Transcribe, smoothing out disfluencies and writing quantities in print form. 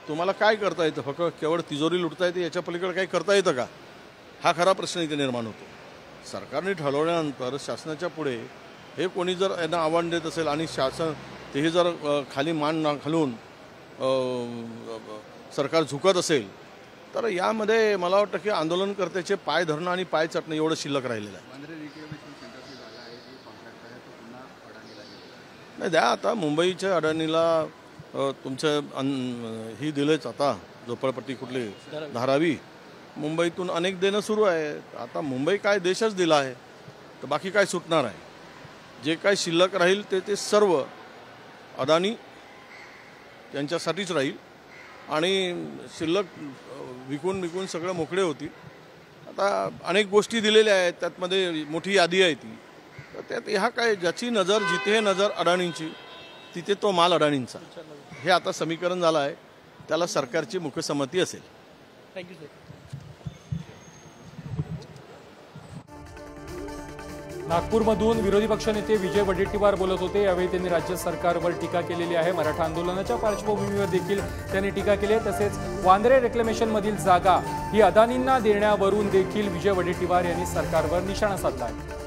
तुम्हाला काय करता येतं? फक्त केवळ तिजोरी लुटता येते, याच्या पलीकडे काही करता येतं का? हा खरा प्रश्न इथे निर्माण होतो. सरकारने ठरवल्यानंतर शासनाच्या पुढे हे कोणी जर यांना आव्हान देत असेल आणि शासन तेही जर खाली मान ना घालून सरकार झुकत असेल, तर यामध्ये मला वाटतं की आंदोलनकर्त्याचे पाय धरणं आणि पाय चटणं एवढं शिल्लक राहिलेलं आहे. नाही द्या, आता मुंबईच्या अडाणीला तुमचं ही दिलंच. आता झोपडपट्टी कुठली धारावी, मुंबईतून अनेक देणं सुरू आहे. आता मुंबई काय देशच दिला आहे, तर बाकी काय सुटणार आहे? जे काय शिल्लक राहील ते सर्व अदानी त्यांच्यासाठीच राहील आणि शिल्लक विकून सगळं मोकळे होतील. आता अनेक गोष्टी दिलेल्या आहेत, त्यातमध्ये मोठी यादी आहे ती. तर त्यात ह्या काय, ज्याची नजर जिथे नजर अडाणींची तिथे तो माल अडाणींचा, हे आता समीकरण झालं आहे. त्याला सरकारची मुख्यसंमती असेल. Thank you sir. नागपूरमधून विरोधी पक्षनेते विजय वडेट्टीवार बोलत होते. यावेळी त्यांनी राज्य सरकारवर टीका केलेली आहे. मराठा आंदोलनाच्या पार्श्वभूमीवर देखील त्यांनी टीका केली आहे. तसेच वांद्रे रेक्लेमेशन मधील जागा ही अदानींना देण्यावरून देखील विजय वडेट्टीवार यांनी सरकारवर निशाणा साधला आहे.